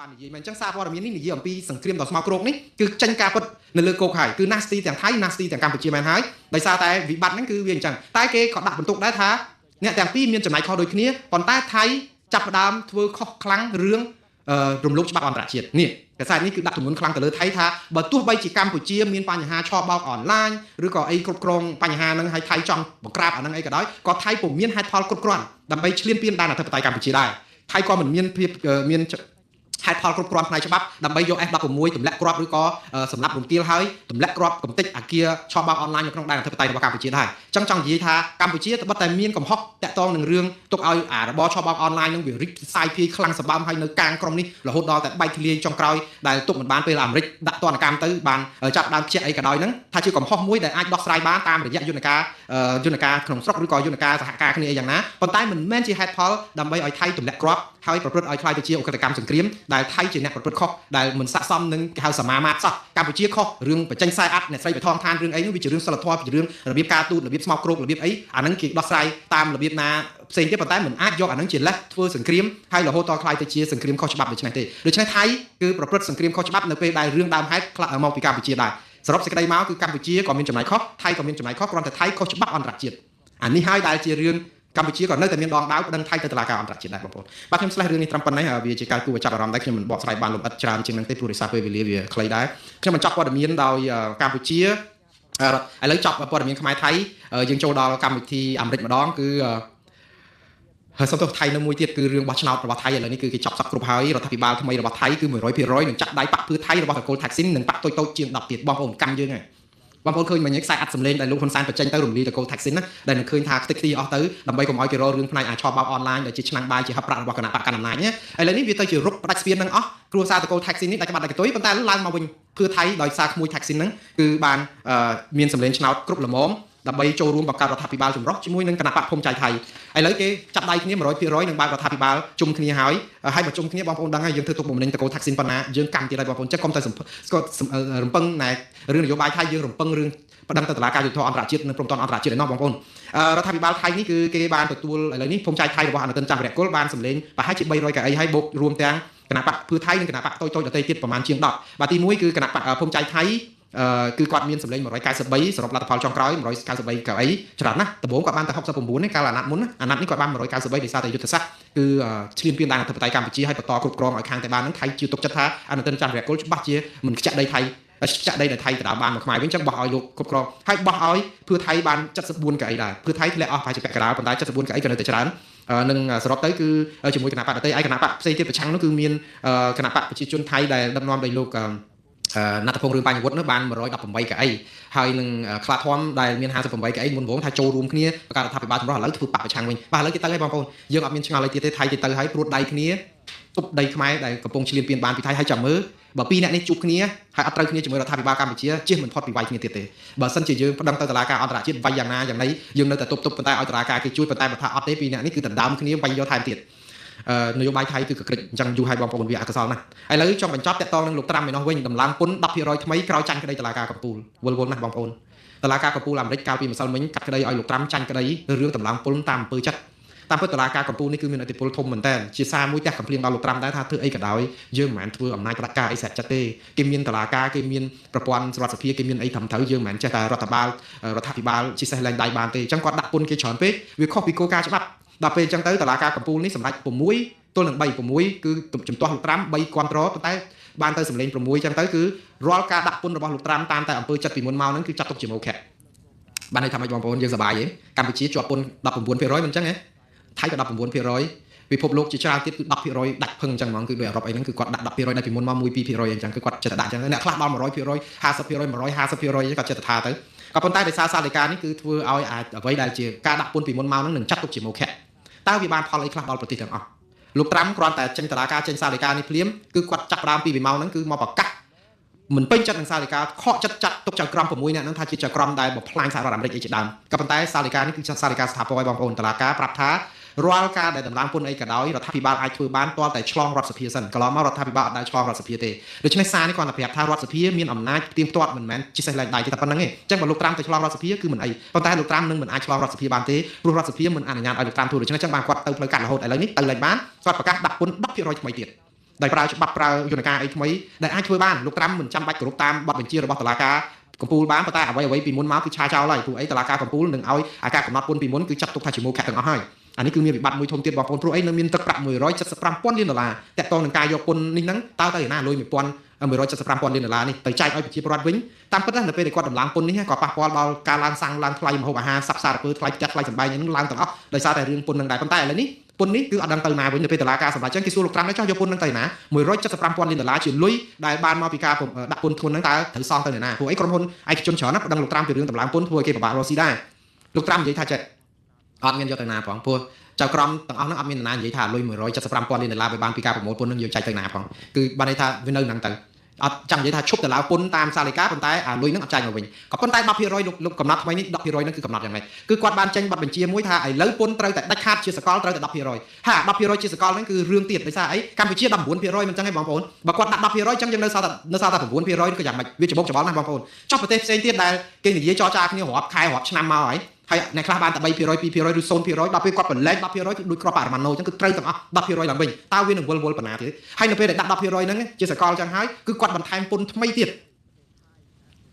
បាននិយាយមិនអញ្ចឹងសារព័ត៌មាននេះនិយាយអំពីសង្គ្រាមដ៏ស្មោកគ្រោកនេះគឺចេញការពិតនៅលើគោកហើយគឺ nasty ទាំងថៃ nasty ទាំងកម្ពុជាមែនហើយដោយសារតែវិបត្តិហ្នឹងគឺវាអញ្ចឹងតែគេក៏ដាក់បន្ទុកដែរថាអ្នកទាំងពីរមានចំណាយខុសដូចគ្នាប៉ុន្តែថៃចាប់ផ្ដើមធ្វើខុសខ្លាំងរឿងរំលោភច្បាប់អន្តរជាតិនេះកសែតនេះគឺដាក់ទម្ងន់ខ្លាំងទៅលើថៃថាបើទោះបីជាកម្ពុជាមានបញ្ហាឆបោកអនឡាញឬក៏អីគ្រប់គ្រងបញ្ហាហ្នឹងហើយថៃចង់បង្ក្រាបអាហ្នឹងអីក៏ដោយក៏ថៃពុំមានហេតុផលគ្រប់គ្រាន់ដើម្បីឈ្លានពានដែនអធិបតេយ្យកម្ពុជាដែរថៃក៏មិនមានភាពមានហេតុផលគ្រប់គ្រាន់ផ្នែកច្បាប់ដើម្បីយក F16 ទម្លាក់គ្រាប់ឬក៏សម្រាប់រំទាលហើយទម្លាក់គ្រាប់កំទេចអាគារឆបោកអនឡាញនៅក្នុងដែនអធិបតេយ្យរបស់កម្ពុជាដែរអញ្ចឹងចង់និយាយថាកម្ពុជាត្បិតតែមានកំហុសតាក់ទងនឹងរឿងទុកឲ្យរបបឆបោកអនឡាញនឹងវារីកផ្សាយភាយខ្លាំងសម្បើមហើយនៅកាងក្រុមនេះរហូតដល់តែបែកធ្លាយចុងក្រោយដែលទុកមិនបានពេលអាមេរិកដាក់ទណ្ឌកម្មទៅបានចាប់ដើមខ្ជិះអីក៏ដោយហ្នឹងថាជាកំហុសមួយដែលអាចដោះស្រាយបានតាមរយៈយន្តការក្នុងស្រុកឬក៏យន្តការសហការគ្នាយ៉ាងណាប៉ុន្តែមិនមែនជាហេតុផលដើម្បីឲ្យថៃទម្លាក់គ្រាប់ហើយប្រព្រឹត្តឲ្យខ្លាយទៅជាអ ுக ្រិតកម្មសង្គ្រាមដែលថៃជាអ្នកប្រព្រឹត្តខុសដែលមិនស័ក្តិសមនឹងគេហៅសមាមាត្រសោះកម្ពុជាខុសរឿងបញ្ចេញខ្សែអ័តអ្នកស្រីបឋមឋានរឿងអីនោះវាជារឿងសិលធម៌ជារឿងរបៀបការទូតរបៀបស្មោកគ្រោករបៀបអីអាហ្នឹងគេដោះស្រាយតាមរបៀបណាផ្សេងទៀតប៉ុន្តែមិនអាចយកអាហ្នឹងជាលេសធ្វើសង្គ្រាមហើយរហូតដល់ខ្លាយទៅជាសង្គ្រាមខុសច្បាប់ដូច្នេះទេដូច្នេះថៃគឺប្រព្រឹត្តសង្គ្រាមខុសច្បាប់នៅពេលដែលរឿងដើមហេតុមកពីកម្ពុជាដែរសរុបសេចក្តីមកគឺកម្ពុជាក៏មានចំណាយខុសថៃក៏មានចំណាយខុសគ្រាន់តែថៃខុសច្បាប់អន្តរជាតិអានេះហើយដែលជារឿងកម្ពុជាក៏នៅតែមានដងដាវប្តឹងថៃទៅតុលាការអន្តរជាតិដែរបងប្អូនបាទខ្ញុំឆ្លេះរឿងនេះត្រឹមប៉ុណ្ណេះវាជាការគួរចាប់អារម្មណ៍ដែរខ្ញុំមិនបកស្រាយបានលម្អិតច្រើនជាងនឹងទេព្រោះដោយសារពេលវេលាវាខ្លីដែរខ្ញុំបញ្ចប់ព័ត៌មានដោយកម្ពុជាឥឡូវចប់ព័ត៌មានខ្មែរថៃយើងចូលដល់កម្មវិធីអាមេរិកម្ដងគឺហើយសំទោសថៃនៅមួយទៀតគឺរឿងបោះឆ្នោតរបស់ថៃឥឡូវនេះគឺគេចាប់សក់គ្រប់ហើយរដ្ឋាភិបាលថ្មីរបស់ថៃគឺ 100% នឹងចាក់ដៃបាក់ភឿថៃរបស់តកូលថាក់ស៊ីននិងបាក់តូចៗជាង10ទៀតបងប្អូនកម្មយើងហើយបងប្អូនឃើញមិញខ្សែអត្តសម្លេងដែលលោកហ៊ុនសែនបញ្ចេញទៅរំលាយតកូលថាក់ស៊ីនណាដែលនឹងឃើញថាខ្ទេចខ្ទីអស់ទៅដើម្បីកុំឲ្យគេរករឿងផ្នែកអាចឆបោកអនឡាញដែលជាឆ្នាំងបាយជាហឹបប្រាក់របស់គណៈបកកណ្ដាលអំណាចណាឥឡូវនេះវាទៅជារុកផ្ដាច់ស្ពាននឹងអស់គ្រួសារតកូលថាក់ស៊ីននេះដែលក្បាត់ដែលកតុយប៉ុន្តែឡើងមកវិញភឿថៃដោយសារក្មួយថាក់ស៊ីនហ្នឹងគឺបានមានសម្លេងឆ្នោតគ្រប់ល្មមដើម្បីចូលរួមបង្កើតរដ្ឋាភិបាលចម្រុះជាមួយនឹងគណៈបកភូមិចៃថៃឥឡូវគេចាប់ដៃគ្នា 100% នឹងបើករដ្ឋាភិបាលជុំគ្នាហើយបើជុំគ្នាបងប្អូនដឹងហើយយើងធ្វើទុកបុកម្នេញតកូលថាក់ស៊ីនប៉ុណ្ណាយើងកម្មទៀតហើយបងប្អូនចឹងកុំតែរំពឹងណែរឿងនយោបាយថៃយើងរំពឹងរឿងប្តឹងទៅតុលាការយុត្តិធម៌អន្តរជាតិនិងព្រមទាំងអន្តរជាតិឯណោះបងប្អូនរដ្ឋាភិបាលថៃនេះគឺគេបានទទួលឥឡូវនេះភូមិចៃថៃរបស់អនុទិនច័ន្ទវរៈគុលបានសម្លេងប្រហែលជា300កៅអីហើយបូករួមទាំងគណៈបកភឿថៃនិងគណៈបកតូចៗដទៃទៀតប្រមាណជាង10បាទទី1គឺគណៈបកភូមិចៃថៃគឺគាត់មានសម្លេង193សរុបលទ្ធផលចុងក្រោយ193កៅអីច្រើនណាស់ដំបូងគាត់បានតែ69ទេកាលអាណត្តិមុនអាណត្តិនេះគាត់បាន193ដោយសារតែយុទ្ធសាស្ត្រគឺឈ្លានពានដែនអធិបតេយ្យកម្ពុជាហើយបន្តគ្រប់គ្រងឲ្យខាងតែបាននឹងថៃជឿទុកចិត្តថាអនុទិនច័ន្ទវរៈគុលច្បាស់ជាមិនខ្ចាក់ដីថៃចាក់ដីដែលថៃទៅដល់បានមកខ្មែរវិញអញ្ចឹងបោះឲ្យលោកគ្រប់គ្រងហើយបោះឲ្យភឿថៃបាន74កៅអីដែរភឿថៃធ្លាក់អស់ប្រហែលជាពាក់កណ្ដាលប៉ុន្តែ74កៅអីក៏នៅតែច្រើននឹងសរុបទៅគឺជាមួយគណៈបកដទៃឯគណៈបកផ្សេងទៀតប្រឆាំងនោះគឺមានគណៈបកប្រជាជនថៃដែលដឹកនាំដោយលោកណាត់ភងរឿងបញ្ញវុឌ្ឍនោះបាន118កៅអីហើយនឹងខ្លាធំដែលមាន58កៅអីមុនវងថាចូលរួមគ្នាបង្កើតរដ្ឋាភិបាលចម្រុះឥឡូវធ្វើបកប្រឆាំងវិញបាទឥឡូវគេទៅហើយបងប្អូនយើងអត់មានឆ្ងល់អីទៀតទេថៃគេទៅហើយព្រួតដៃគ្នាទប់ដីខ្មែរដែលកំពុងឈ្លានពានបានពីថៃហើយចាំមើលបើពីរអ្នកនេះជួបគ្នាហើយអត់ត្រូវគ្នាជាមួយរដ្ឋាភិបាលកម្ពុជាជិះមិនផុតពីវាយគ្នាទៀតទេបើសិនជាយើងប្តឹងទៅតុលាការអន្តរជាតិវាយយ៉ាងណាយ៉ាងណីយើងនៅតែទប់ប៉ុន្តែឲ្យតុលាការគេជួយប៉ុន្តែបើថាអត់ទេពីរអ្នកនេះគឺដណ្ដើមគ្នាវាយយកថែមទៀតនយោបាយថៃគឺកក្រិចអញ្ចឹងយូរហើយបងប្អូនវាអកុសលណាស់ឥឡូវចង់បញ្ចប់តាក់ទងនឹងលោកត្រាំឯនោះវិញដំឡើងពន្ធ 10% ថ្មីក្រោយចាញ់ក្តីតុលាការកំពូលវល់ណាស់បងប្អូនតុលាការកំពូលអាមេរិកកាលពីម្សិលមិញកាត់ក្តីឲ្យលោកត្រាំចាញ់ក្តីរឿងដំឡើងពន្ធតាមអំពើចិត្តតាមពិតតុលាការកំពូលនេះគឺមានឥទ្ធិពលធំមែនតើជាសារមួយផ្ទះកំភ្លៀងដល់លោកត្រាំដែរថាធ្វើអីក៏ដោយយើងមិនមែនធ្វើអំណាចផ្ដាច់ការអីស្រេចចិត្តទេគេមានតុលាការគេមានប្រព័ន្ធរដ្ឋសភាគេមានអីត្រឹមត្រូវយើងមិនមែនចេះតែរដ្ឋាភិបាលជាសេះលែងដៃបានទេអញ្ចឹងគាត់ដាក់ពន្ធគេច្រើនពេកវាខុសពីគោលការណ៍ច្បាប់ដល់ពេលអញ្ចឹងទៅតុលាការកំពូលនេះសម្រេច6ទល់នឹង3 6គឺជំទាស់លោកត្រាំ3គាំទ្រប៉ុន្តែបានទៅសម្លេង6អញ្ចឹងទៅគឺរាល់ការដាក់ពន្ធរបស់លោកត្រាំតាមតែអំពើចិត្តពីមុនមកហ្នឹងគឺចាត់ទុកជាមកខៈបានន័យថាម៉េចបងប្អូនយើងសប្បាយទេកម្ពុជាជាប់ពន្ធ 19% មិនអញ្ចឹងហ៎ថៃក៏ 19% ពិភពលោកជាច្រើនទៀតគឺ 10% ដាច់ភឹងអញ្ចឹងហ្មងគឺដោយអឺរ៉ុបអីហ្នឹងគឺគាត់ដាក់ 10% ដែលពីមុនមក 1-2% អញ្ចឹងគឺគាត់ចិត្តដាក់អញ្ចឹងអ្នកខ្លះដល់ 100% 50% 150% គាត់ចិត្តថាទៅក៏ប៉ុន្តែដោយសារសាលដីកានេះគឺធ្វើឲ្យអាចអ្វីដែលជាការដាក់ពន្ធពីមុនមកហ្នឹងនឹងចាត់ទុកជាមកខៈតើវាបានផលអីខ្លះដល់ប្រទេសទាំងអស់លោកត្រាំគ្រាន់តែចេញតុលាការចេញសាលដីកានេះភ្លាមគឺគាត់ចាប់ផ្ដើមពីពីម៉ោងហ្នឹងគឺមកប្រកាសមិនពេញចិត្តនឹងសាលដីកាខកចិត្តចាត់ទុកចៅក្រម6នាក់ហ្នឹងថាជាចៅក្រមដែលបំផ្លាញសហរដ្ឋអាមេរិកអីជាដើមក៏ប៉ុន្តែសាលដីកានេះគឺសាលដីកាស្ថាពរឲ្យបងប្អូនតុលាការប្រាប់ថារាល់ការដែលដំឡើងពន្ធអីក៏ដោយរដ្ឋាភិបាលអាចធ្វើបានទាល់តែឆ្លងរដ្ឋសភាសិនកន្លងមករដ្ឋាភិបាលអត់ដែលឆ្លងរដ្ឋសភាទេដូច្នេះសារនេះគាត់តែប្រាប់ថារដ្ឋសភាមានអំណាចផ្ទៀងផ្ទាត់មិនមែនជាសេះលែងដៃទេតែប៉ុណ្្នឹងទេអញ្ចឹងបើលោកត្រាំទៅឆ្លងរដ្ឋសភាគឺមិនអីប៉ុន្តែលោកត្រាំនឹងមិនអាចឆ្លងរដ្ឋសភាបានទេព្រោះរដ្ឋសភាមិនអនុញ្ញាតឲ្យលោកត្រាំធ្វើដូច្នេះអញ្ចឹងបានគាត់ទៅផ្លូវកាត់រហូតឥឡូវនេះទៅលេងបានគាត់ប្រកាសដាក់ពន្ធ 10% ថ្មីទៀត ដែលប្រើច្បាប់ប្រើយន្តការអីថ្មីដែលអាចធ្វើបានលោកត្រាំមិនចាំបាច់គោរពតាមបទបញ្ជារបស់តុលាការកំពូលបានប៉ុន្តែអ្វីពីមុនមកគឺឆាចោលហើយព្រោះអីតុលាការកំពូលនឹងឲ្យអាការកំណត់ពន្ធពីមុនគឺចាត់ទុកថាជាមូលខៈទាំងអស់ហើយអានេះគឺមានវិបត្តិមួយធំទៀតបងប្អូនព្រោះអីនៅមានទឹកប្រាក់175,000 លានដុល្លារតាក់ទងនឹងការយកពន្ធនេះហ្នឹងតើទៅណាលុយ175,000 លានដុល្លារនេះទៅចែកឲ្យប្រជាពលរដ្ឋវិញតាមពិតនៅពេលដែលគាត់ដំឡើងពន្ធនេះក៏ប៉ះពាល់ដល់ការឡើងថ្លៃម្ហូបអាហារសັບសារពើថ្លៃផ្ទះថ្លៃសម្បែងហ្នឹងឡើងទាំងអស់ដោយសារតែរឿងពន្ធនឹងដែរប៉ុន្តែឥឡូវនេះពន្ធនេះគឺអត់ដឹងទៅណាវិញនៅពេលតុលាការសម្រេចចឹងគេសួរលោកត្រាំចោះយកពន្ធនឹងទៅណា175,000 លានដុល្លារជាលុយដែលបានមកពីការដាក់ពន្ធធ្ងន់ហ្នឹងតើត្រូវសងទៅណាព្រោះអីក្រុមហ៊ុនឯកជនច្រើនណាស់ប្តឹងលោកត្រាំពីរឿងដំឡើងពន្ធធ្វើឲ្យគេពិបាករកស៊ីដែរលោកត្រាំនិយាយថាចេះអត់មានយកទៅណាផងព្រោះចៅក្រមទាំងអស់ហ្នឹងអត់មាននរណានិយាយថាលុយ175,000 លានដុល្លារវាបានពីការប្រមូលពន្ធនឹងយកចែកទៅណាផងគឺបានន័យថាវានៅហ្នឹងទៅអត់ចាំនិយាយថាឈប់ទៅឡើងពន្ធតាមសាលដីកាប៉ុន្តែអាលុយហ្នឹងអត់ចាយមកវិញក៏ប៉ុន្តែ 10% លោកកំណត់ថ្មីនេះ 10% ហ្នឹងគឺកំណត់យ៉ាងម៉េចគឺគាត់បានចេញប័ណ្ណបញ្ជាមួយថាឥឡូវពន្ធត្រូវតែដាច់ខាតជាសកលត្រូវតែ 10% ហា 10% ជាសកលហ្នឹងគឺរឿងទៀតដោយសារអីកម្ពុជា 19% មិនចឹងទេបងប្អូនបើគាត់ដាក់ 10% ចឹងយើងនៅសល់តែ 9% គឺយ៉ាងម៉េចវាច្បុកច្បល់ណាស់បងប្អូនចុះប្រទេសផ្សេងទៀតដែលគេនិយាយចរចាគ្នារាប់ខែរាប់ឆ្នាំមកហើយអ្នកខ្លះបានតែ 3% 2% ឬ 0% ដល់ពេលគាត់បន្លែង 10% គឺដូចក្របអារម៉ាណូចឹងគឺត្រូវទាំងអស់ 10% ឡើងវិញតើវានឹងវល់ប៉ុណ្ណាទៀតហើយនៅពេលដែលដាក់ 10% ហ្នឹងជាសកលចឹងហើយគឺគាត់បន្ថែមពន្ធថ្មីទៀត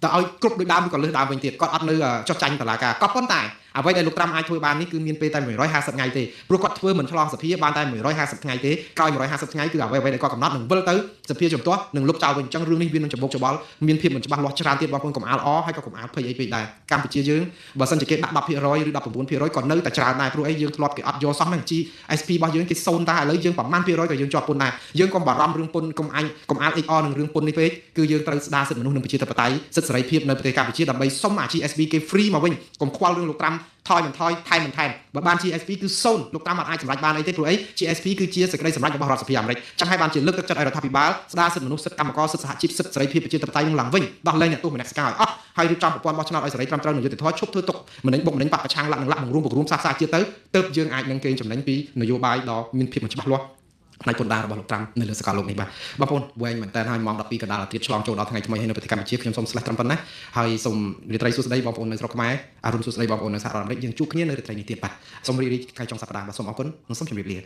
តើឲ្យគ្រប់ដូចដើមឬក៏លើសដើមវិញទៀតគាត់អត់នៅចុះចាញ់តុលាការក៏ប៉ុន្តែអ្វីដែលលោកត្រាំអាចធ្វើបាននេះគឺមានពេលតែ150ថ្ងៃទេព្រោះគាត់ធ្វើមិនឆ្លងសភាបានតែ150ថ្ងៃទេក្រោយ150ថ្ងៃគឺអ្វីដែលគាត់កំណត់នឹងវិលទៅសភាជំទាស់នឹងលុបចោលវិញអញ្ចឹងរឿងនេះវានឹងច្បុកច្បល់មានភាពមិនច្បាស់លាស់ច្រើនទៀតបងប្អូនកុំអាលអហើយក៏កុំអាលភ័យអីពេកដែរកម្ពុជាយើងបើសិនជាគេដាក់ 10% ឬ 19% ក៏នៅតែច្រើនដែរព្រោះអីយើងធ្លាប់គេអត់យកសោះហ្នឹង GSP របស់យើងគេសូន្យតែឥឡូវយើងប្រហែល%ក៏យើងជាប់ពន្ធដែរយើងកុំបារម្ភរឿងពន្ធកុំអាល XR នឹងរឿងពន្ធនេះពេកគឺយើងត្រូវស្ដារសិទ្ធិមនុស្សនិងប្រជាធិបតេយ្យសិទ្ធិសេរីភាពនៅប្រទេសកម្ពុជាដើម្បីសុំអា GSP គេ free មកវិញកុំខ្វល់រឿងលោកត្រាំថយមិនថយថែមបើបាន GSP គឺ0លោកតាមអត់អាចសម្រេចបានអីទេព្រោះអី GSP គឺជាសេចក្តីសម្រេចរបស់រដ្ឋសភាអាមេរិកចឹងហើយបានជាលើកទឹកចិត្តឲ្យរដ្ឋាភិបាលស្ដារសិទ្ធិមនុស្សសិទ្ធិកម្មករសិទ្ធិសហជីពសិទ្ធិសេរីភាពប្រជាធិបតេយ្យនឹងឡើងវិញដោះលែងអ្នកទោសម្នាក់ស្កាយអស់ហើយរៀបចំប្រព័ន្ធបោះឆ្នោតឲ្យសេរីត្រឹមត្រូវនិងយុត្តិធម៌ឈប់ធ្វើទុកមិននឹងបុកម្នេញបកប្រឆាំងលក្ខណៈបង្រួមសាសនាជាតិទៅយើងអាចនឹងកេងចំណេញពីនយោបាយដ៏មានភាពមិនច្បាស់លាស់ផ្នែកពន្ធដាររបស់លោកត្រាំនៅលើសកលលោកនេះបាទបងប្អូនវែងមែនតើហើយម៉ោង 12 កណ្ដាលអាទិត្យឆ្លងចូលដល់ថ្ងៃថ្មីហើយនៅប្រទេសកម្ពុជាខ្ញុំសូមស្លេះត្រឹមប៉ុណ្ណាហើយសូមរីត្រីសួស្ដីបងប្អូននៅស្រុកខ្មែរអរុនសួស្ដីបងប្អូននៅសហរដ្ឋអាមេរិកយើងជួបគ្នានៅរីត្រីនេះទៀតបាទសូមរីករាយថ្ងៃចុងសប្ដាហ៍បាទសូមអរគុណនិងសូមជម្រាបលា